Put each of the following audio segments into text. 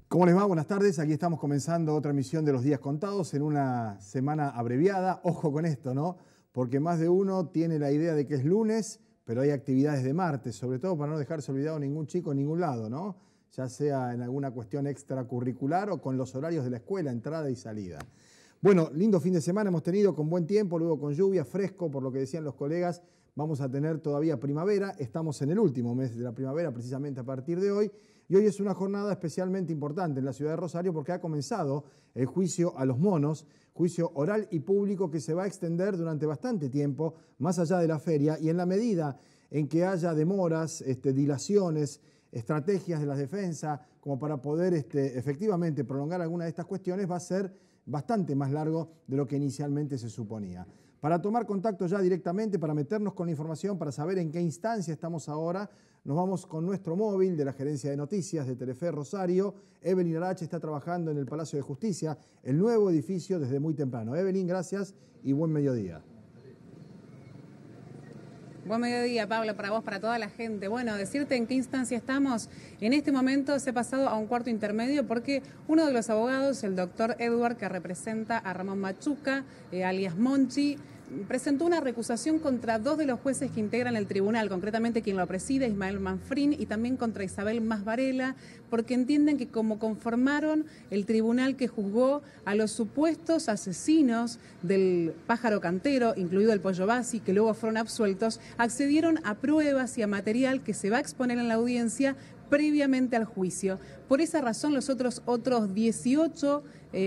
¿Cómo les va? Buenas tardes. Aquí estamos comenzando otra emisión de Los Días Contados en una semana abreviada. Ojo con esto, ¿no? Porque más de uno tiene la idea de que es lunes, pero hay actividades de martes, sobre todo para no dejarse olvidado ningún chico en ningún lado, ¿no? Ya sea en alguna cuestión extracurricular o con los horarios de la escuela, entrada y salida. Bueno, lindo fin de semana hemos tenido con buen tiempo, luego con lluvia, fresco, por lo que decían los colegas. Vamos a tener todavía primavera. Estamos en el último mes de la primavera, precisamente a partir de hoy. Y hoy es una jornada especialmente importante en la ciudad de Rosario porque ha comenzado el juicio a los monos, juicio oral y público que se va a extender durante bastante tiempo, más allá de la feria, y en la medida en que haya demoras, dilaciones, estrategias de la defensa, como para poder efectivamente prolongar alguna de estas cuestiones, va a ser bastante más largo de lo que inicialmente se suponía. Para tomar contacto ya directamente, para meternos con la información, para saber en qué instancia estamos ahora, nos vamos con nuestro móvil de la Gerencia de Noticias de Telefe Rosario. Evelyn Arach está trabajando en el Palacio de Justicia, el nuevo edificio, desde muy temprano. Evelyn, gracias y buen mediodía. Buen mediodía, Pablo, para vos, para toda la gente. Bueno, decirte en qué instancia estamos. En este momento se ha pasado a un cuarto intermedio porque uno de los abogados, el doctor Edward, que representa a Ramón Machuca, alias Monchi, presentó una recusación contra dos de los jueces que integran el tribunal, concretamente quien lo preside, Ismael Manfrín, y también contra Isabel Masvarela, porque entienden que como conformaron el tribunal que juzgó a los supuestos asesinos del pájaro cantero, incluido el Pollo Bassi, que luego fueron absueltos, accedieron a pruebas y a material que se va a exponer en la audiencia previamente al juicio. Por esa razón, los otros 18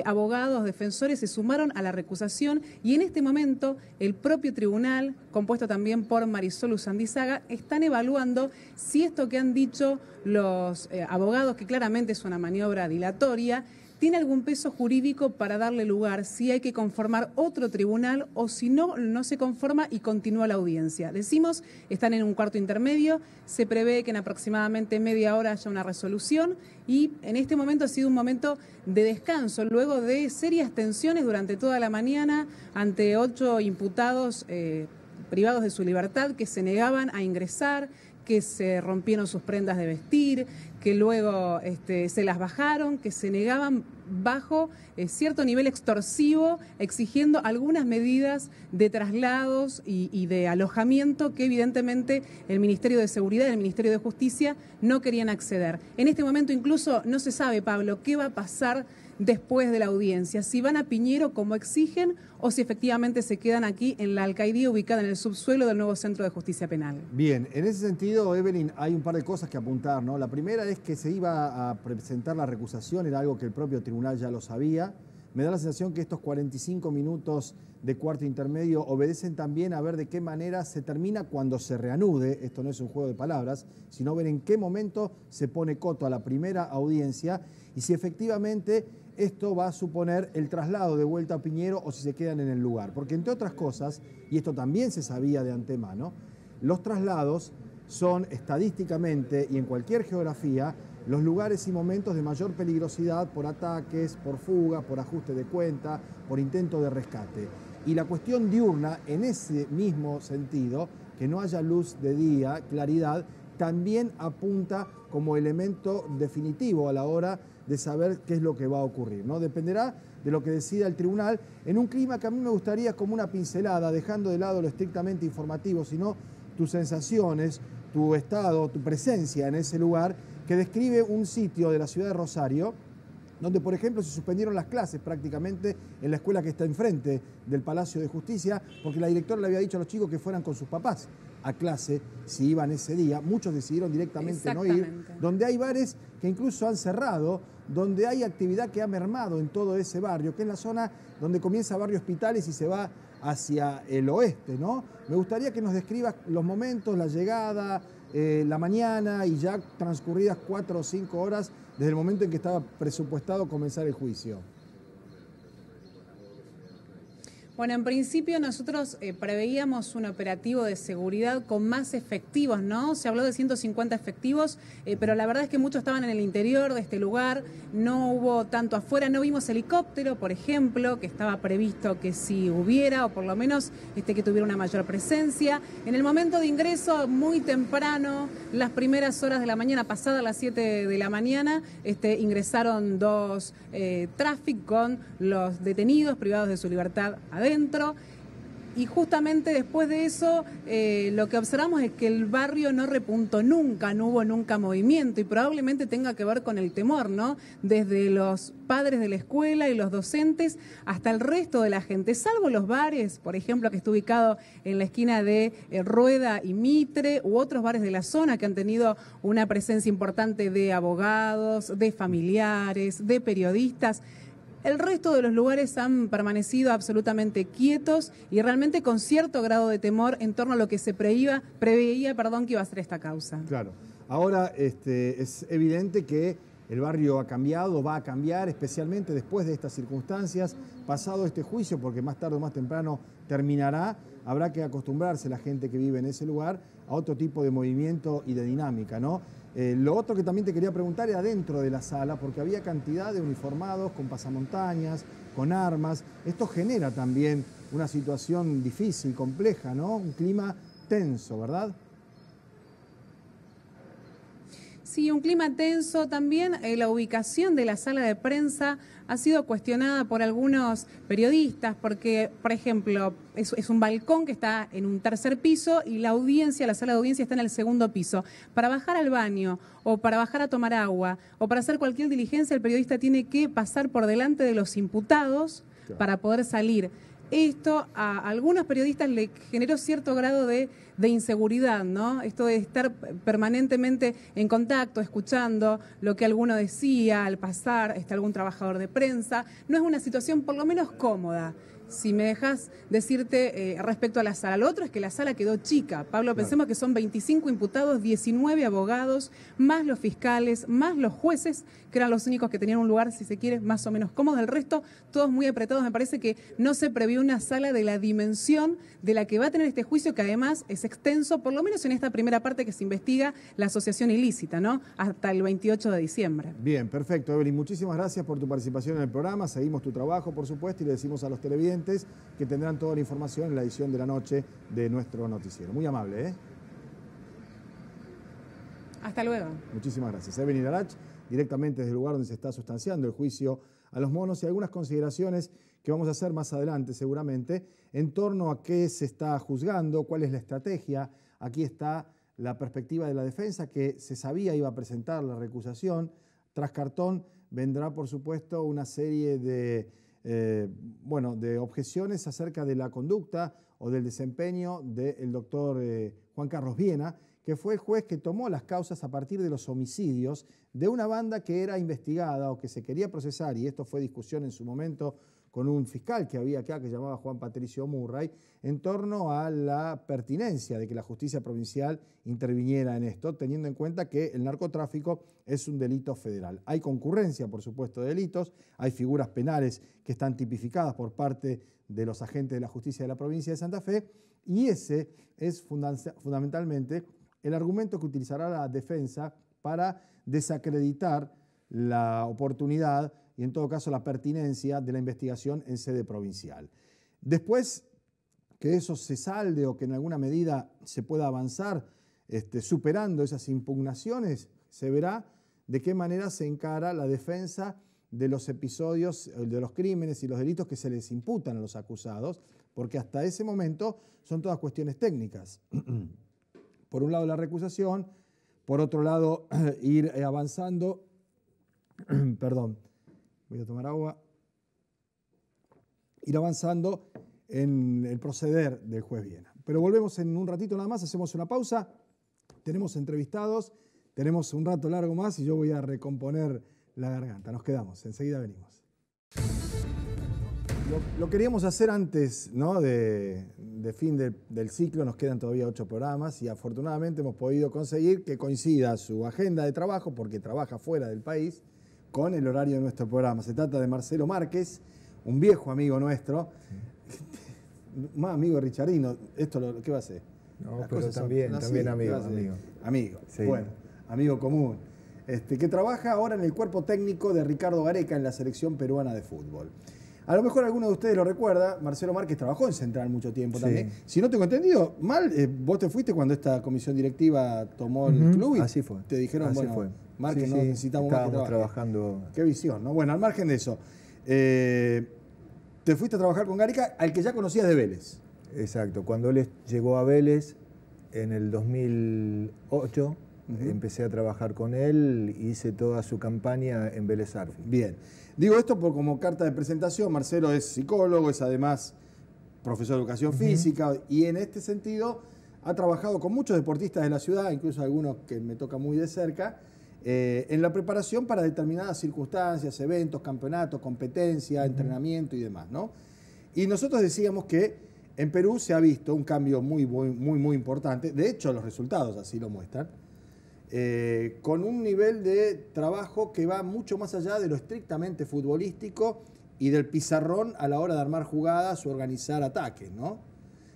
abogados defensores se sumaron a la recusación y en este momento el propio tribunal, compuesto también por Marisol Usandizaga, están evaluando si esto que han dicho los abogados, que claramente es una maniobra dilatoria, tiene algún peso jurídico para darle lugar, si hay que conformar otro tribunal o si no, no se conforma y continúa la audiencia. Decimos, están en un cuarto intermedio, se prevé que en aproximadamente media hora haya una resolución y en este momento ha sido un momento de descanso, luego de serias tensiones durante toda la mañana ante 8 imputados privados de su libertad que se negaban a ingresar, que se rompieron sus prendas de vestir, que luego se las bajaron, que se negaban bajo cierto nivel extorsivo, exigiendo algunas medidas de traslados y de alojamiento que evidentemente el Ministerio de Seguridad y el Ministerio de Justicia no querían acceder. En este momento incluso no se sabe, Pablo, qué va a pasar después de la audiencia, si van a Piñero como exigen o si efectivamente se quedan aquí en la alcaldía ubicada en el subsuelo del nuevo Centro de Justicia Penal. Bien, en ese sentido, Evelyn, hay un par de cosas que apuntar, ¿no? La primera es que se iba a presentar la recusación, era algo que el propio tribunal ya lo sabía. Me da la sensación que estos 45 minutos de cuarto intermedio obedecen también a ver de qué manera se termina cuando se reanude. Esto no es un juego de palabras, sino ver en qué momento se pone coto a la primera audiencia y si efectivamente esto va a suponer el traslado de vuelta a Piñero o si se quedan en el lugar. Porque entre otras cosas, y esto también se sabía de antemano, los traslados son estadísticamente y en cualquier geografía los lugares y momentos de mayor peligrosidad por ataques, por fuga, por ajuste de cuenta, por intento de rescate. Y la cuestión diurna, en ese mismo sentido, que no haya luz de día, claridad, también apunta como elemento definitivo a la hora de saber qué es lo que va a ocurrir, ¿no? Dependerá de lo que decida el tribunal, en un clima que a mí me gustaría como una pincelada, dejando de lado lo estrictamente informativo, sino tus sensaciones, tu estado, tu presencia en ese lugar, que describe un sitio de la ciudad de Rosario, donde, por ejemplo, se suspendieron las clases prácticamente en la escuela que está enfrente del Palacio de Justicia, porque la directora le había dicho a los chicos que fueran con sus papás a clase si iban ese día. Muchos decidieron directamente no ir, donde hay bares que incluso han cerrado, donde hay actividad que ha mermado en todo ese barrio, que es la zona donde comienza Barrio Hospitales y se va hacia el oeste, ¿no? Me gustaría que nos describas los momentos, la llegada, la mañana y ya transcurridas 4 o 5 horas desde el momento en que estaba presupuestado comenzar el juicio? Bueno, en principio nosotros preveíamos un operativo de seguridad con más efectivos, ¿no? Se habló de 150 efectivos, pero la verdad es que muchos estaban en el interior de este lugar, no hubo tanto afuera, no vimos helicóptero, por ejemplo, que estaba previsto que sí hubiera, o por lo menos que tuviera una mayor presencia. En el momento de ingreso, muy temprano, las primeras horas de la mañana, pasadas las 7 de la mañana, ingresaron dos tráficos con los detenidos privados de su libertad adentro, y justamente después de eso lo que observamos es que el barrio no repuntó nunca, no hubo nunca movimiento, y probablemente tenga que ver con el temor, ¿no? Desde los padres de la escuela y los docentes hasta el resto de la gente, salvo los bares, por ejemplo, que está ubicado en la esquina de Rueda y Mitre, u otros bares de la zona que han tenido una presencia importante de abogados, de familiares, de periodistas. El resto de los lugares han permanecido absolutamente quietos y realmente con cierto grado de temor en torno a lo que se preveía, que iba a ser esta causa. Claro. Ahora es evidente que el barrio ha cambiado, va a cambiar, especialmente después de estas circunstancias, pasado este juicio, porque más tarde o más temprano terminará. Habrá que acostumbrarse la gente que vive en ese lugar a otro tipo de movimiento y de dinámica, ¿no? Lo otro que también te quería preguntar era dentro de la sala, porque había cantidad de uniformados con pasamontañas, con armas. Esto genera también una situación difícil, compleja, ¿no? Un clima tenso, ¿verdad? Sí, un clima tenso también. La ubicación de la sala de prensa ha sido cuestionada por algunos periodistas porque, por ejemplo, es un balcón que está en un tercer piso y la sala de audiencia está en el segundo piso. Para bajar al baño o para bajar a tomar agua o para hacer cualquier diligencia, el periodista tiene que pasar por delante de los imputados para poder salir. Esto a algunos periodistas le generó cierto grado de inseguridad, ¿no? Esto de estar permanentemente en contacto, escuchando lo que alguno decía al pasar, algún trabajador de prensa, no es una situación por lo menos cómoda. Si me dejas decirte respecto a la sala. Lo otro es que la sala quedó chica. Pablo, pensemos que son 25 imputados, 19 abogados, más los fiscales, más los jueces, que eran los únicos que tenían un lugar, si se quiere, más o menos cómodo. El resto, todos muy apretados. Me parece que no se previó una sala de la dimensión de la que va a tener este juicio, que además es extenso, por lo menos en esta primera parte que se investiga la asociación ilícita, ¿no? Hasta el 28 de diciembre. Bien, perfecto, Evelyn. Muchísimas gracias por tu participación en el programa. Seguimos tu trabajo, por supuesto, y le decimos a los televidentes que tendrán toda la información en la edición de la noche de nuestro noticiero. Muy amable, ¿eh? Hasta luego. Muchísimas gracias. Evelyn Arach, directamente desde el lugar donde se está sustanciando el juicio a los monos, y algunas consideraciones que vamos a hacer más adelante seguramente en torno a qué se está juzgando, cuál es la estrategia. Aquí está la perspectiva de la defensa, que se sabía iba a presentar la recusación. Tras cartón vendrá, por supuesto, una serie de objeciones acerca de la conducta o del desempeño del doctor Juan Carlos Viena, que fue el juez que tomó las causas a partir de los homicidios de una banda que era investigada o que se quería procesar, y esto fue discusión en su momento con un fiscal que había acá, que se llamaba Juan Patricio Murray, en torno a la pertinencia de que la justicia provincial interviniera en esto, teniendo en cuenta que el narcotráfico es un delito federal. Hay concurrencia, por supuesto, de delitos, hay figuras penales que están tipificadas por parte de los agentes de la justicia de la provincia de Santa Fe, y ese es fundamentalmente el argumento que utilizará la defensa para desacreditar la oportunidad y en todo caso la pertinencia de la investigación en sede provincial. Después que eso se salde o que en alguna medida se pueda avanzar superando esas impugnaciones, se verá de qué manera se encara la defensa de los episodios, de los crímenes y los delitos que se les imputan a los acusados, porque hasta ese momento son todas cuestiones técnicas. Por un lado la recusación, por otro lado ir avanzando, perdón, voy a tomar agua, ir avanzando en el proceder del juez Viena. Pero volvemos en un ratito nada más, hacemos una pausa, tenemos entrevistados, tenemos un rato largo más y yo voy a recomponer la garganta. Nos quedamos, enseguida venimos. Lo queríamos hacer antes, ¿no?, de fin del ciclo. Nos quedan todavía 8 programas y afortunadamente hemos podido conseguir que coincida su agenda de trabajo, porque trabaja fuera del país, con el horario de nuestro programa. Se trata de Marcelo Márquez, un viejo amigo nuestro, más amigo de Richardino. ¿Qué va a ser? No, pero también amigo. Amigo, sí. Bueno, amigo común. Que trabaja ahora en el cuerpo técnico de Ricardo Gareca en la selección peruana de fútbol. A lo mejor alguno de ustedes lo recuerda, Marcelo Márquez trabajó en Central mucho tiempo también. Si no tengo entendido mal, vos te fuiste cuando esta comisión directiva tomó el club y así fue. Te dijeron, así bueno, fue. Márquez, no necesitamos más que trabaje. Trabajando. Qué visión, ¿no? Bueno, al margen de eso, te fuiste a trabajar con Gareca, al que ya conocías de Vélez. Exacto, cuando él llegó a Vélez en el 2008, empecé a trabajar con él, hice toda su campaña en Vélez Sarsfield. Bien. Digo esto como carta de presentación. Marcelo es psicólogo, es además profesor de educación física y en este sentido ha trabajado con muchos deportistas de la ciudad, incluso algunos que me tocan muy de cerca, en la preparación para determinadas circunstancias, eventos, campeonatos, competencia, entrenamiento y demás, ¿no? Y nosotros decíamos que en Perú se ha visto un cambio muy importante. De hecho, los resultados así lo muestran. Con un nivel de trabajo que va mucho más allá de lo estrictamente futbolístico y del pizarrón a la hora de armar jugadas o organizar ataques, ¿no?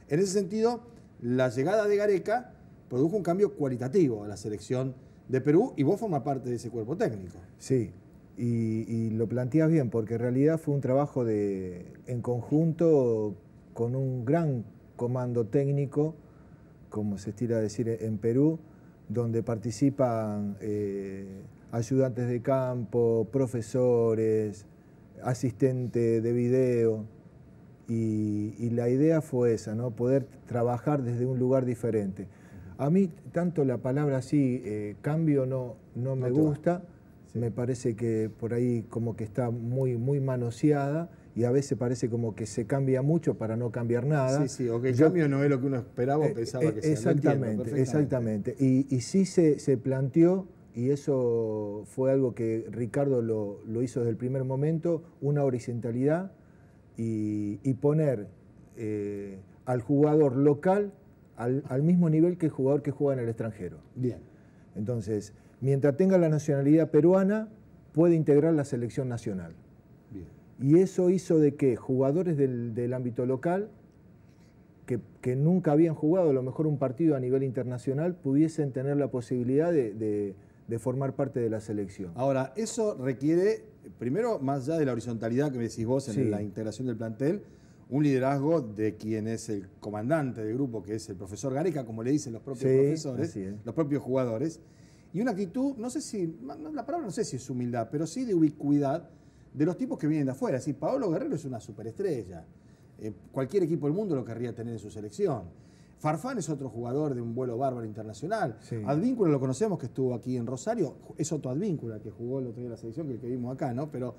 En ese sentido, la llegada de Gareca produjo un cambio cualitativo a la selección de Perú y vos formás parte de ese cuerpo técnico. Sí, y lo planteas bien, porque en realidad fue un trabajo en conjunto con un gran comando técnico, como se estila decir en Perú, donde participan ayudantes de campo, profesores, asistentes de video, y la idea fue esa, ¿no? Poder trabajar desde un lugar diferente. A mí tanto la palabra así, cambio, no me gusta, me parece que por ahí como que está muy manoseada, y a veces parece como que se cambia mucho para no cambiar nada. Sí, o que el cambio no es lo que uno esperaba o pensaba que sea. Exactamente. Y sí se planteó, y eso fue algo que Ricardo lo hizo desde el primer momento, una horizontalidad y poner al jugador local al mismo nivel que el jugador que juega en el extranjero. Bien. Entonces, mientras tenga la nacionalidad peruana, puede integrar la selección nacional. Bien. Y eso hizo de que jugadores del ámbito local, que nunca habían jugado a lo mejor un partido a nivel internacional, pudiesen tener la posibilidad de formar parte de la selección. Ahora, eso requiere, primero, más allá de la horizontalidad que me decís vos en la integración del plantel, un liderazgo de quien es el comandante del grupo, que es el profesor Gareca, como le dicen los propios profesores, los propios jugadores, y una actitud, no sé si es humildad, pero sí de ubicuidad de los tipos que vienen de afuera. Es decir, Paolo Guerrero es una superestrella. Cualquier equipo del mundo lo querría tener en su selección. Farfán es otro jugador de un vuelo bárbaro internacional. Advíncula lo conocemos, que estuvo aquí en Rosario. Es otro Advíncula que jugó el otro día en la selección, que vimos acá, ¿no? Pero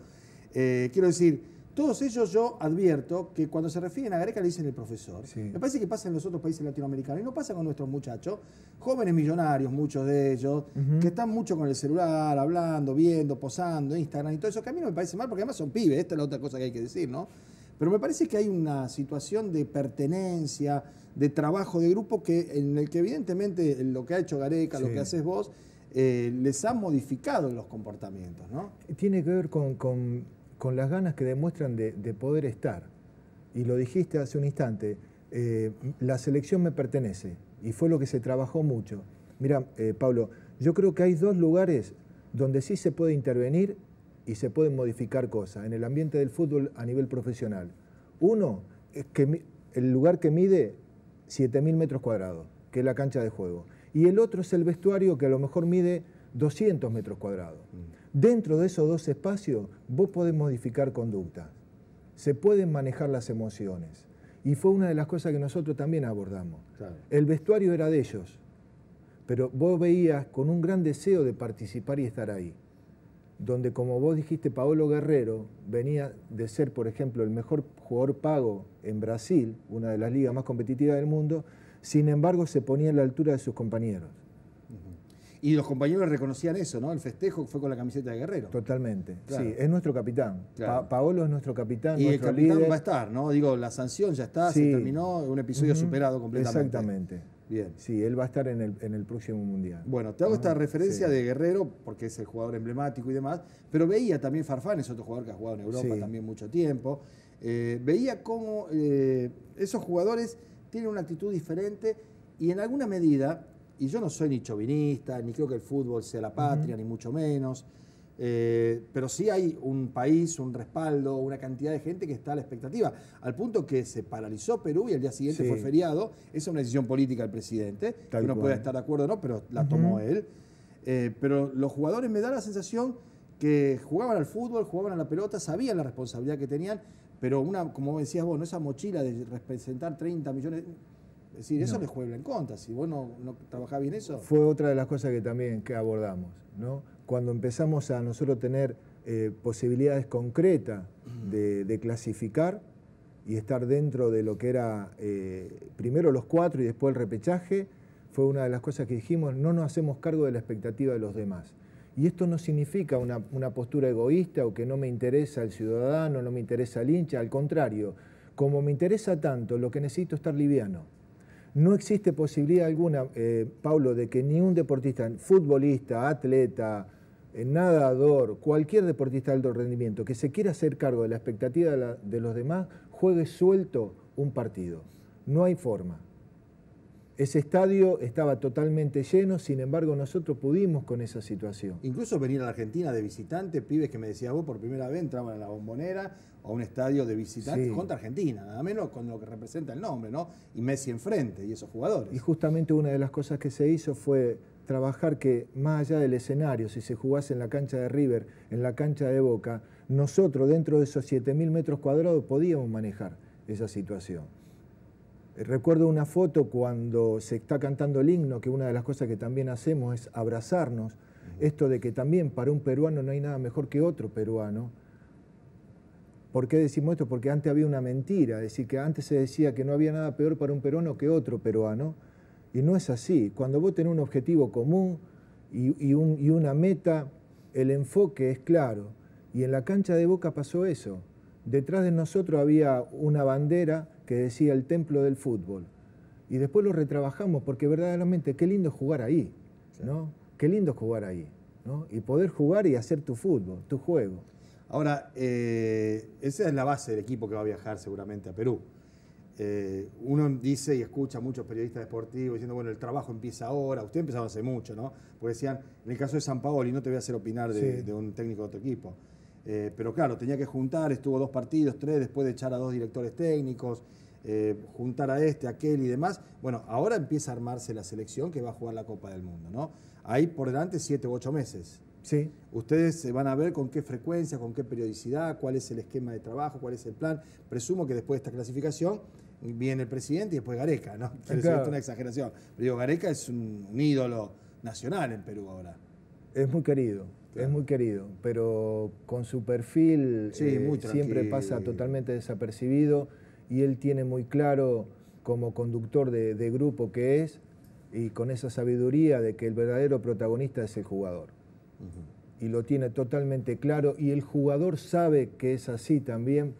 quiero decir, todos ellos yo advierto que cuando se refieren a Gareca le dicen el profesor. Me parece que pasa en los otros países latinoamericanos y no pasa con nuestros muchachos, jóvenes millonarios, muchos de ellos, que están mucho con el celular, hablando, viendo, posando, Instagram y todo eso, que a mí no me parece mal, porque además son pibes, esta es la otra cosa que hay que decir, ¿no? Pero me parece que hay una situación de pertenencia, de trabajo de grupo, en el que evidentemente lo que ha hecho Gareca, lo que haces vos, les ha modificado los comportamientos, ¿no? Tiene que ver con las ganas que demuestran de poder estar. Y lo dijiste hace un instante, la selección me pertenece, y fue lo que se trabajó mucho. Mira, Pablo, yo creo que hay dos lugares donde sí se puede intervenir y se pueden modificar cosas en el ambiente del fútbol a nivel profesional. Uno es que el lugar que mide 7.000 metros cuadrados, que es la cancha de juego. Y el otro es el vestuario, que a lo mejor mide 200 metros cuadrados. Dentro de esos dos espacios vos podés modificar conductas, se pueden manejar las emociones. Y fue una de las cosas que nosotros también abordamos. Claro. El vestuario era de ellos, pero vos veías con un gran deseo de participar y estar ahí. Donde, como vos dijiste, Paolo Guerrero venía de ser, por ejemplo, el mejor jugador pago en Brasil, una de las ligas más competitivas del mundo, sin embargo se ponía a la altura de sus compañeros. Y los compañeros reconocían eso, ¿no? El festejo fue con la camiseta de Guerrero. Totalmente, Claro. sí, es nuestro capitán. Claro. Paolo es nuestro capitán, Y el nuestro capitán líder. va a estar, ¿no? Digo, la sanción ya está, Sí. se terminó, un episodio superado completamente. Exactamente. Bien. Sí, él va a estar en el próximo Mundial. Bueno, te hago esta referencia sí. de Guerrero porque es el jugador emblemático y demás, pero veía también Farfán, es otro jugador que ha jugado en Europa Sí. también mucho tiempo. Veía cómo esos jugadores tienen una actitud diferente y en alguna medida, y yo no soy ni chauvinista, ni creo que el fútbol sea la patria, ni mucho menos, pero sí hay un país, un respaldo, una cantidad de gente que está a la expectativa, al punto que se paralizó Perú y el día siguiente Sí. fue feriado. Esa es una decisión política del presidente, Tal que uno cual. puede estar de acuerdo o no, pero la tomó él. Pero los jugadores me da la sensación que jugaban al fútbol, jugaban a la pelota, sabían la responsabilidad que tenían, pero como decías vos, ¿no? Esa mochila de representar 30 millones, es decir, eso No. les juega en contra. Si vos no trabajás bien eso. Fue otra de las cosas que también abordamos, ¿no? Cuando empezamos a nosotros tener posibilidades concretas de clasificar y estar dentro de lo que era primero los 4 y después el repechaje, fue una de las cosas que dijimos, no nos hacemos cargo de la expectativa de los demás. Y esto no significa una postura egoísta o que no me interesa el ciudadano, no me interesa el hincha, al contrario, como me interesa tanto, lo que necesito es estar liviano. No existe posibilidad alguna, Pablo, de que ni un deportista, futbolista, atleta, nadador, cualquier deportista de alto rendimiento que se quiera hacer cargo de la expectativa de los demás, juegue suelto un partido. No hay forma. Ese estadio estaba totalmente lleno, sin embargo nosotros pudimos con esa situación. Incluso venir a la Argentina de visitante, pibes que me decías vos, por primera vez entraban a la Bombonera o a un estadio de visitantes Sí. contra Argentina, nada menos con lo que representa el nombre, ¿no? Y Messi enfrente y esos jugadores. Y justamente una de las cosas que se hizo fue trabajar que más allá del escenario, si se jugase en la cancha de River, en la cancha de Boca, nosotros dentro de esos 7.000 metros cuadrados podíamos manejar esa situación. Recuerdo una foto cuando se está cantando el himno, que una de las cosas que también hacemos es abrazarnos, esto de que también para un peruano no hay nada mejor que otro peruano. ¿Por qué decimos esto? Porque antes había una mentira, es decir, que antes se decía que no había nada peor para un peruano que otro peruano, y no es así. Cuando vos tenés un objetivo común y una meta, el enfoque es claro. Y en la cancha de Boca pasó eso. Detrás de nosotros había una bandera que decía el templo del fútbol. Y después lo retrabajamos porque verdaderamente qué lindo jugar ahí, ¿no? Qué lindo jugar ahí, ¿no? Y poder jugar y hacer tu fútbol, tu juego. Ahora, esa es la base del equipo que va a viajar seguramente a Perú. Uno dice y escucha a muchos periodistas deportivos diciendo, bueno, el trabajo empieza ahora. Usted empezaba hace mucho, ¿no? Porque decían, en el caso de Sampaoli, no te voy a hacer opinar de un técnico de otro equipo. Pero claro, tenía que juntar, estuvo 2 partidos, 3, después de echar a 2 directores técnicos, juntar a este, a aquel y demás. Bueno, ahora empieza a armarse la selección que va a jugar la Copa del Mundo, ¿no? Hay por delante 7 u 8 meses. Sí. Ustedes se van a ver con qué frecuencia, con qué periodicidad, cuál es el esquema de trabajo, cuál es el plan. Presumo que después de esta clasificación viene el presidente y después Gareca, ¿no? Quiero decir, esto es una exageración. Pero digo, Gareca es un ídolo nacional en Perú ahora. Es muy querido. Claro. Es muy querido, pero con su perfil muy siempre pasa totalmente desapercibido y él tiene muy claro como conductor de grupo que es y con esa sabiduría de que el verdadero protagonista es el jugador. Y lo tiene totalmente claro y el jugador sabe que es así también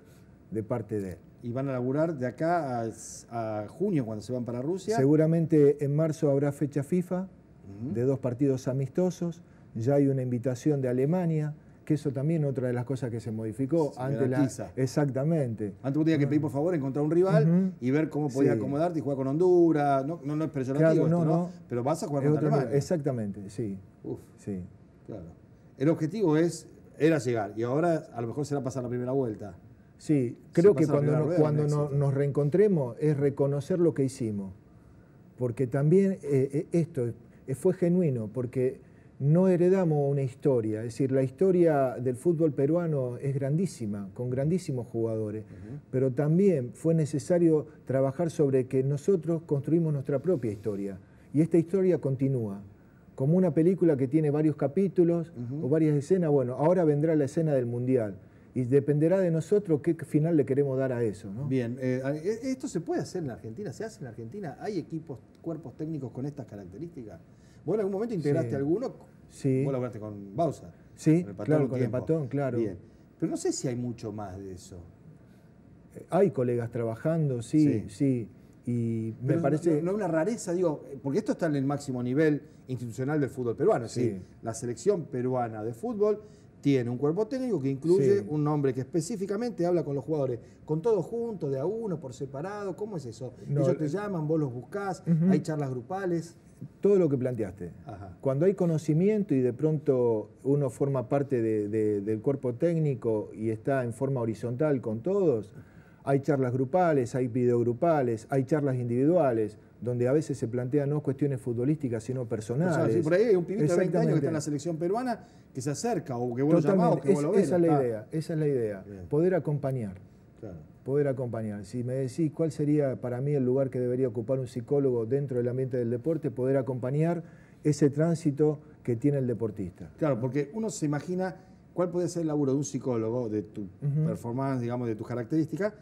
de parte de él. Y van a laburar de acá a junio cuando se van para Rusia. Seguramente en marzo habrá fecha FIFA de 2 partidos amistosos. Ya hay una invitación de Alemania, que eso también es otra de las cosas que se modificó. Exactamente. Antes vos tenías que pedir por favor encontrar un rival y ver cómo podías acomodarte y jugar con Honduras. No es peyorativo esto, ¿no? Pero vas a jugar contra Alemania. Exactamente, sí. Sí. Claro. El objetivo era llegar y ahora a lo mejor será pasar la primera vuelta. Sí, creo que cuando nos reencontremos es reconocer lo que hicimos. Porque también esto fue genuino, porque no heredamos una historia, es decir, la historia del fútbol peruano es grandísima, con grandísimos jugadores, pero también fue necesario trabajar sobre que nosotros construimos nuestra propia historia, y esta historia continúa, como una película que tiene varios capítulos o varias escenas. Bueno, ahora vendrá la escena del Mundial, y dependerá de nosotros qué final le queremos dar a eso, ¿no? Bien, ¿esto se puede hacer en la Argentina? ¿Se hace en la Argentina? ¿Hay equipos, cuerpos técnicos con estas características? ¿Vos en algún momento integraste Sí. alguno? Sí. Vos labraste con Bausa. Sí, con el Patón claro, un con el tiempo. Patón, claro. Bien. Pero no sé si hay mucho más de eso. Hay colegas trabajando, sí, sí. Y me Pero parece... no es una rareza, digo, porque esto está en el máximo nivel institucional del fútbol peruano. Es decir, la selección peruana de fútbol tiene un cuerpo técnico que incluye un nombre que específicamente habla con los jugadores, con todos juntos, de a uno, por separado. ¿Cómo es eso? No, ellos te llaman, vos los buscás, hay charlas grupales. Todo lo que planteaste. Ajá. Cuando hay conocimiento y de pronto uno forma parte del cuerpo técnico y está en forma horizontal con todos, hay charlas grupales, hay videogrupales, hay charlas individuales, donde a veces se plantean no cuestiones futbolísticas, sino personales. Sí, por ahí hay un pibito de 20 años que está en la selección peruana que se acerca, o que vos lo llamás, o que vos lo ves. Esa es la idea, esa es la idea. Bien. Poder acompañar. Claro. Poder acompañar. Si me decís cuál sería para mí el lugar que debería ocupar un psicólogo dentro del ambiente del deporte, poder acompañar ese tránsito que tiene el deportista. Claro, porque uno se imagina cuál puede ser el laburo de un psicólogo, de tu performance, digamos, de tus características,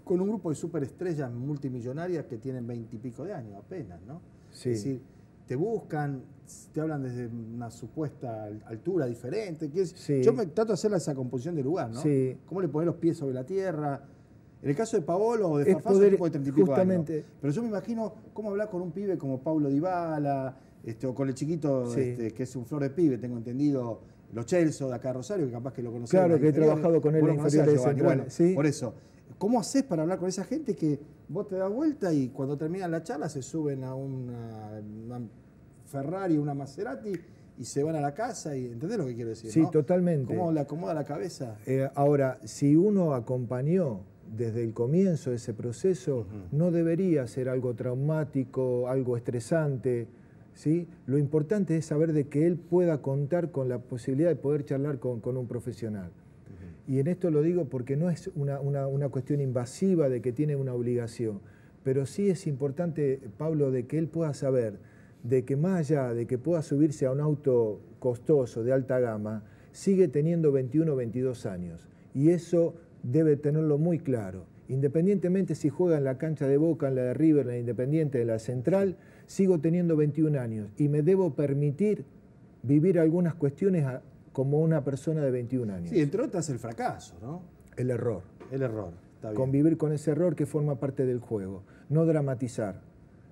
con un grupo de superestrellas multimillonarias que tienen 20 y pico de años apenas, ¿no? Sí. Es decir, te buscan, te hablan desde una supuesta altura diferente. Sí. Yo me trato de hacer esa composición de lugar, ¿no? Sí. ¿Cómo le pones los pies sobre la tierra? En el caso de Paolo o de Es Fafá, son poder, tipos de 30 y pico justamente, años. Pero yo me imagino cómo hablar con un pibe como Paulo Dybala, o con el chiquito que es un flor de pibe, tengo entendido, Los Chelsea de acá de Rosario, que capaz que lo conocés. Claro, que he trabajado con él en inferiores centrales. Bueno, sí. por eso. ¿Cómo haces para hablar con esa gente que vos te das vuelta y cuando terminan la charla se suben a una Ferrari, una Maserati y se van a la casa? Y ¿entendés lo que quiero decir? Sí, ¿no? totalmente. ¿Cómo le acomoda la cabeza? Ahora, si uno acompañó desde el comienzo ese proceso, no debería ser algo traumático, algo estresante, ¿sí? Lo importante es saber de que él pueda contar con la posibilidad de poder charlar con un profesional. Y en esto lo digo porque no es una cuestión invasiva de que tiene una obligación, pero sí es importante, Pablo, de que él pueda saber de que más allá de que pueda subirse a un auto costoso de alta gama, sigue teniendo 21 o 22 años. Y eso debe tenerlo muy claro. Independientemente si juega en la cancha de Boca, en la de River, en la Independiente, en la Central, sigo teniendo 21 años y me debo permitir vivir algunas cuestiones como una persona de 21 años. Sí, entre otras el fracaso, ¿no? El error. El error, está bien. Convivir con ese error que forma parte del juego. No dramatizar.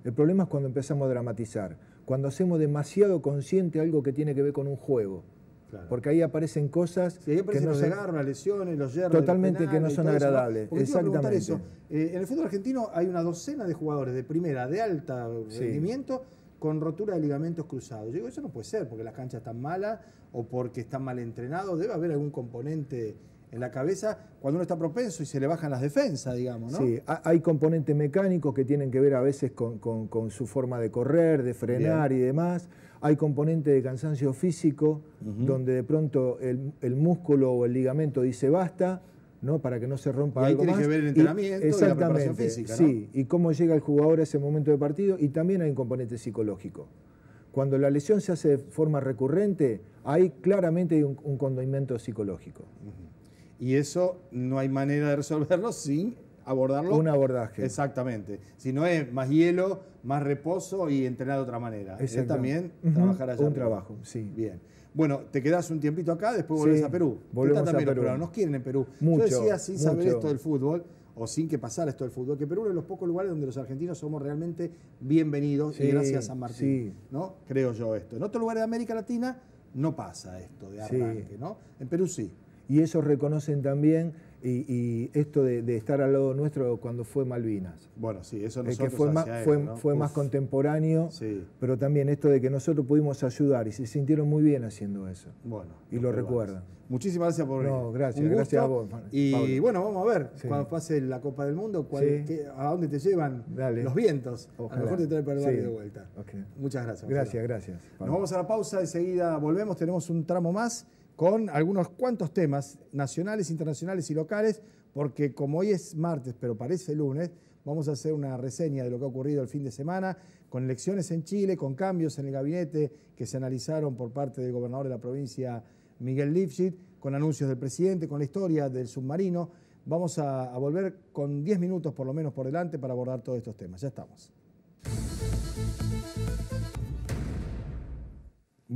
El problema es cuando empezamos a dramatizar. Cuando hacemos demasiado consciente algo que tiene que ver con un juego. Claro. Porque ahí aparecen cosas sí, ahí aparecen que los agarros, las lesiones, los yerros. Totalmente que no son agradables. Porque te iba a preguntar Exactamente. eso. En el fútbol argentino hay una docena de jugadores de primera, de alta rendimiento, con rotura de ligamentos cruzados. Yo digo, eso no puede ser porque las canchas están malas o porque están mal entrenados. Debe haber algún componente en la cabeza cuando uno está propenso y se le bajan las defensas, digamos, ¿no? Sí, hay componentes mecánicos que tienen que ver a veces con su forma de correr, de frenar y demás. Hay componentes de cansancio físico, donde de pronto el músculo o el ligamento dice basta, ¿no? Para que no se rompa y ahí algo tiene más. que ver el entrenamiento y la preparación física, ¿no? Sí, y cómo llega el jugador a ese momento de partido, y también hay un componente psicológico. Cuando la lesión se hace de forma recurrente, ahí claramente hay un condimento psicológico. Y eso no hay manera de resolverlo sin abordarlo. Un abordaje. Exactamente. Si no es más hielo, más reposo y entrenar de otra manera. Es también trabajar allá. Un trabajo, sí. Bien. Bueno, te quedás un tiempito acá, después volvés a Perú. Volvemos también a Perú. Nos quieren en Perú. Mucho, yo decía, sin saber mucho. esto del fútbol, o sin que pasara esto del fútbol, que Perú es uno de los pocos lugares donde los argentinos somos realmente bienvenidos, y gracias a San Martín, ¿no? Creo yo esto. En otros lugares de América Latina no pasa esto de arranque, ¿no? En Perú sí. Y ellos reconocen también y esto de estar al lado nuestro cuando fue Malvinas. Bueno, sí, eso nosotros que fue más contemporáneo, pero también esto de que nosotros pudimos ayudar y se sintieron muy bien haciendo eso. Bueno, y lo recuerdan. Muchísimas gracias por venir. No, gracias, un gusto. gracias a vos, Y Pablo. bueno, vamos a ver cuando pase la Copa del Mundo, a dónde te llevan los vientos. Ojalá. A lo mejor te trae para el barrio de vuelta. Okay. Muchas gracias. Gracias. Nos vamos a la pausa, enseguida volvemos, tenemos un tramo más con algunos cuantos temas nacionales, internacionales y locales, porque como hoy es martes, pero parece lunes, vamos a hacer una reseña de lo que ha ocurrido el fin de semana, con elecciones en Chile, con cambios en el gabinete que se analizaron por parte del gobernador de la provincia, Miguel Lifschit, con anuncios del presidente, con la historia del submarino. Vamos a volver con 10 minutos por lo menos por delante para abordar todos estos temas. Ya estamos.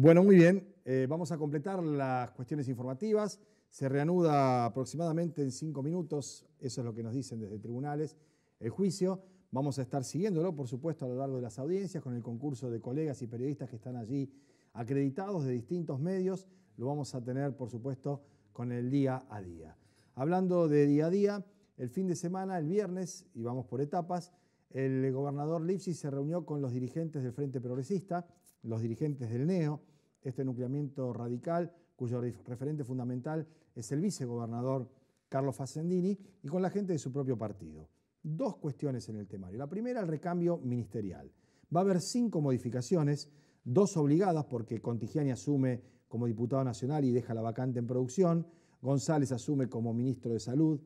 Bueno, muy bien. Vamos a completar las cuestiones informativas. Se reanuda aproximadamente en 5 minutos, eso es lo que nos dicen desde tribunales, el juicio. Vamos a estar siguiéndolo, por supuesto, a lo largo de las audiencias, con el concurso de colegas y periodistas que están allí acreditados de distintos medios. Lo vamos a tener, por supuesto, con el día a día. Hablando de día a día, el fin de semana, el viernes, y vamos por etapas, el gobernador Lifschitz se reunió con los dirigentes del Frente Progresista, los dirigentes del NEO, este nucleamiento radical, cuyo referente fundamental es el vicegobernador Carlos Fassendini, y con la gente de su propio partido. 2 cuestiones en el temario. La primera, el recambio ministerial. Va a haber 5 modificaciones, 2 obligadas porque Contigiani asume como diputado nacional y deja la vacante en producción, González asume como ministro de Salud,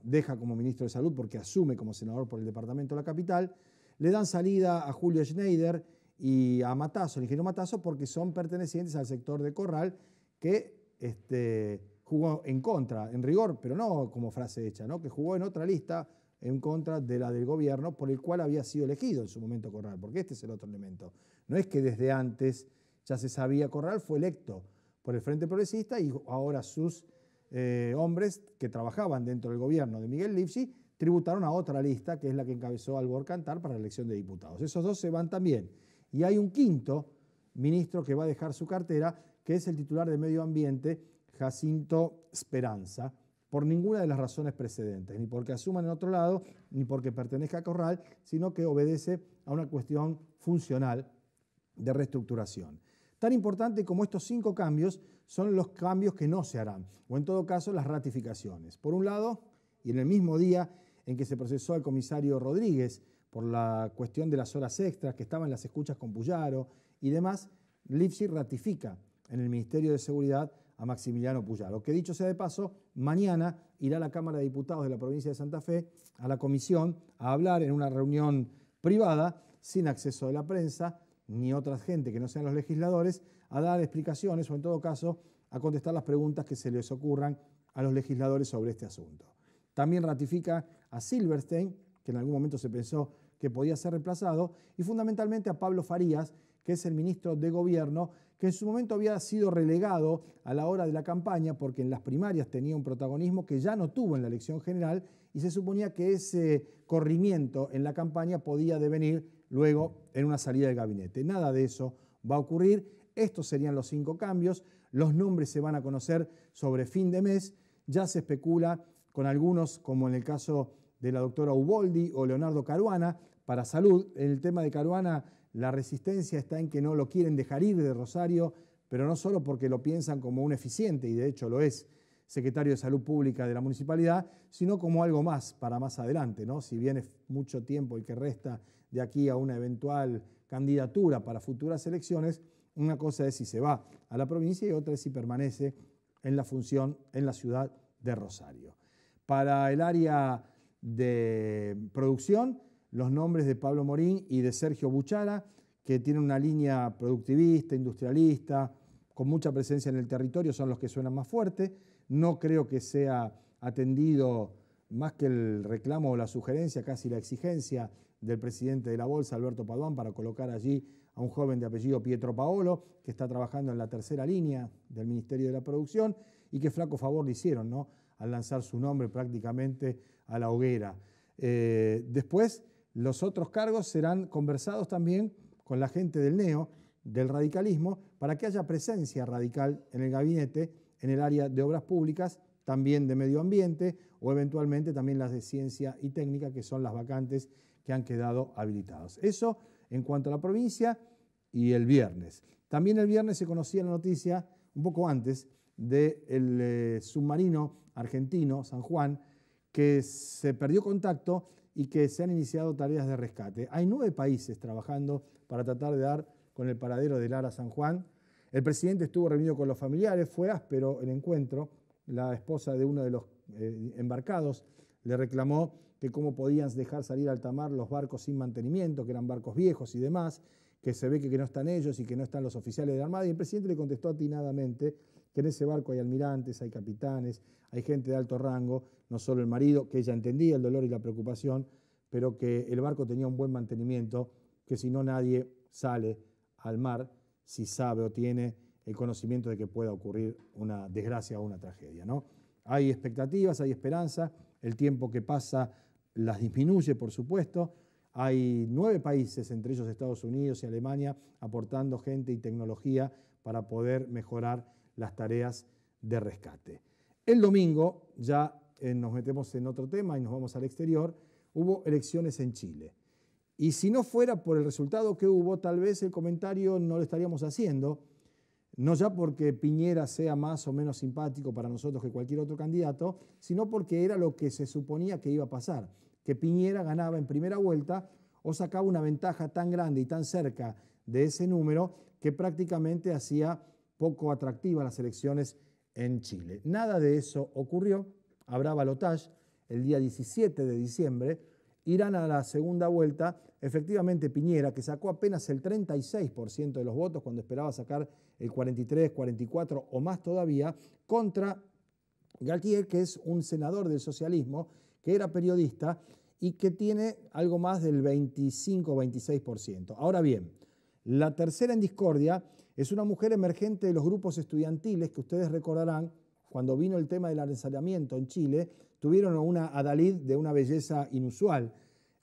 deja como ministro de Salud porque asume como senador por el departamento de la capital, le dan salida a Julio Schneider y a Matasso, el ingeniero Matasso, porque son pertenecientes al sector de Corral que jugó en contra, en rigor, pero no como frase hecha, ¿no? Que jugó en otra lista en contra de la del gobierno por el cual había sido elegido en su momento Corral, porque este es el otro elemento. No es que desde antes ya se sabía, Corral fue electo por el Frente Progresista y ahora sus hombres que trabajaban dentro del gobierno de Miguel Lifschitz tributaron a otra lista, que es la que encabezó Albor Cantar para la elección de diputados. Esos 2 se van también. Y hay un quinto ministro que va a dejar su cartera, que es el titular de Medio Ambiente, Jacinto Speranza, por ninguna de las razones precedentes, ni porque asuman en otro lado, ni porque pertenezca a Corral, sino que obedece a una cuestión funcional de reestructuración. Tan importante como estos 5 cambios son los cambios que no se harán, o en todo caso las ratificaciones. Por un lado, y en el mismo día en que se procesó al comisario Rodríguez por la cuestión de las horas extras que estaban en las escuchas con Puyaro y demás, Lifschitz ratifica en el Ministerio de Seguridad a Maximiliano Puyaro, que dicho sea de paso, mañana irá a la Cámara de Diputados de la provincia de Santa Fe, a la comisión, a hablar en una reunión privada, sin acceso de la prensa, ni otra gente que no sean los legisladores, a dar explicaciones o en todo caso a contestar las preguntas que se les ocurran a los legisladores sobre este asunto. También ratifica a Silberstein, que en algún momento se pensó que podía ser reemplazado, y fundamentalmente a Pablo Farías, que es el ministro de Gobierno, que en su momento había sido relegado a la hora de la campaña porque en las primarias tenía un protagonismo que ya no tuvo en la elección general y se suponía que ese corrimiento en la campaña podía devenir luego en una salida del gabinete. Nada de eso va a ocurrir. Estos serían los 5 cambios. Los nombres se van a conocer sobre fin de mes. Ya se especula con algunos, como en el caso de la doctora Uboldi o Leonardo Caruana, para salud. En el tema de Caruana, la resistencia está en que no lo quieren dejar ir de Rosario, pero no solo porque lo piensan como un eficiente, y de hecho lo es, secretario de Salud Pública de la municipalidad, sino como algo más para más adelante, ¿no? Si bien es mucho tiempo el que resta de aquí a una eventual candidatura para futuras elecciones, una cosa es si se va a la provincia y otra es si permanece en la función en la ciudad de Rosario. Para el área de producción, los nombres de Pablo Morín y de Sergio Buchara, que tienen una línea productivista, industrialista, con mucha presencia en el territorio, son los que suenan más fuerte. No creo que sea atendido más que el reclamo o la sugerencia, casi la exigencia del presidente de la Bolsa, Alberto Paduan, para colocar allí a un joven de apellido Pietro Paolo, que está trabajando en la tercera línea del Ministerio de la Producción y que flaco favor le hicieron, ¿no?, al lanzar su nombre prácticamente a la hoguera. Después, los otros cargos serán conversados también con la gente del NEO, del radicalismo, para que haya presencia radical en el gabinete, en el área de obras públicas, también de medio ambiente o eventualmente también las de ciencia y técnica, que son las vacantes que han quedado habilitadas. Eso en cuanto a la provincia y el viernes. También el viernes se conocía la noticia, un poco antes, del submarino argentino San Juan, que se perdió contacto y que se han iniciado tareas de rescate. Hay 9 países trabajando para tratar de dar con el paradero del ARA San Juan. El presidente estuvo reunido con los familiares, fue áspero el encuentro. La esposa de uno de los embarcados le reclamó que cómo podían dejar salir a alta mar los barcos sin mantenimiento, que eran barcos viejos y demás, que se ve que no están ellos y que no están los oficiales de la Armada. Y el presidente le contestó atinadamente que en ese barco hay almirantes, hay capitanes, hay gente de alto rango, no solo el marido, que ella entendía el dolor y la preocupación, pero que el barco tenía un buen mantenimiento, que si no nadie sale al mar si sabe o tiene el conocimiento de que pueda ocurrir una desgracia o una tragedia, ¿no? Hay expectativas, hay esperanza, el tiempo que pasa las disminuye, por supuesto. Hay 9 países, entre ellos Estados Unidos y Alemania, aportando gente y tecnología para poder mejorar las tareas de rescate. El domingo, ya nos metemos en otro tema y nos vamos al exterior, hubo elecciones en Chile. Y si no fuera por el resultado que hubo, tal vez el comentario no lo estaríamos haciendo, no ya porque Piñera sea más o menos simpático para nosotros que cualquier otro candidato, sino porque era lo que se suponía que iba a pasar, que Piñera ganaba en primera vuelta o sacaba una ventaja tan grande y tan cerca de ese número que prácticamente hacía poco atractivas las elecciones en Chile. Nada de eso ocurrió, habrá balotaje el día 17 de diciembre, irán a la segunda vuelta, efectivamente Piñera, que sacó apenas el 36% de los votos cuando esperaba sacar el 43, 44 o más todavía, contra Galtier, que es un senador del socialismo, que era periodista y que tiene algo más del 25 o 26%. Ahora bien, la tercera en discordia es una mujer emergente de los grupos estudiantiles que ustedes recordarán, cuando vino el tema del arancelamiento en Chile, tuvieron una adalid de una belleza inusual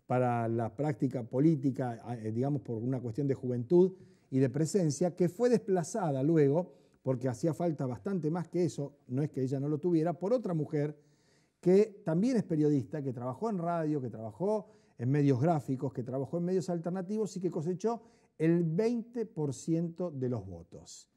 para la práctica política, digamos por una cuestión de juventud y de presencia, que fue desplazada luego, porque hacía falta bastante más que eso, no es que ella no lo tuviera, por otra mujer que también es periodista, que trabajó en radio, que trabajó en medios gráficos, que trabajó en medios alternativos y que cosechó el 20% de los votos.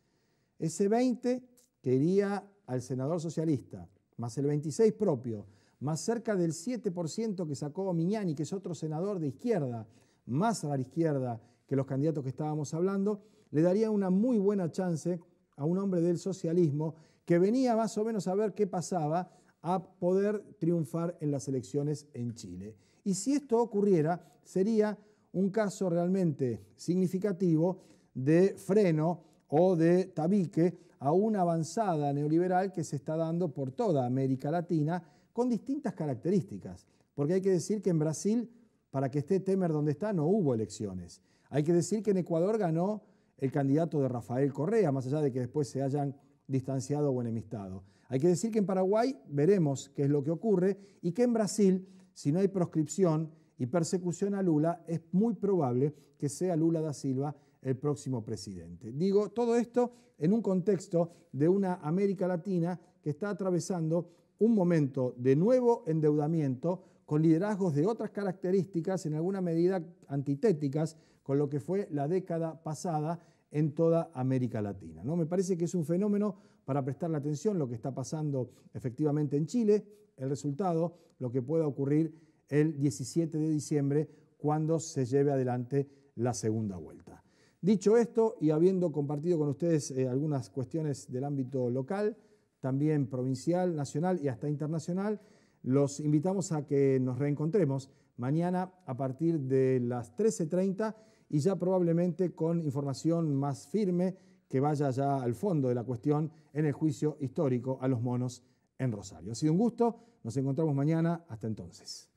Ese 20% que iría al senador socialista, más el 26% propio, más cerca del 7% que sacó Miñani, que es otro senador de izquierda, más a la izquierda que los candidatos que estábamos hablando, le daría una muy buena chance a un hombre del socialismo que venía más o menos a ver qué pasaba, a poder triunfar en las elecciones en Chile. Y si esto ocurriera, sería un caso realmente significativo de freno o de tabique a una avanzada neoliberal que se está dando por toda América Latina con distintas características. Porque hay que decir que en Brasil, para que esté Temer donde está, no hubo elecciones. Hay que decir que en Ecuador ganó el candidato de Rafael Correa, más allá de que después se hayan distanciado o enemistado. Hay que decir que en Paraguay veremos qué es lo que ocurre y que en Brasil, si no hay proscripción y persecución a Lula, es muy probable que sea Lula da Silva el próximo presidente. Digo, todo esto en un contexto de una América Latina que está atravesando un momento de nuevo endeudamiento con liderazgos de otras características, en alguna medida antitéticas con lo que fue la década pasada en toda América Latina, ¿no? Me parece que es un fenómeno para prestarle atención lo que está pasando efectivamente en Chile, el resultado, lo que pueda ocurrir el 17 de diciembre cuando se lleve adelante la segunda vuelta. Dicho esto, y habiendo compartido con ustedes algunas cuestiones del ámbito local, también provincial, nacional y hasta internacional, los invitamos a que nos reencontremos mañana a partir de las 13:30 y ya probablemente con información más firme que vaya ya al fondo de la cuestión en el juicio histórico a los monos en Rosario. Ha sido un gusto, nos encontramos mañana, hasta entonces.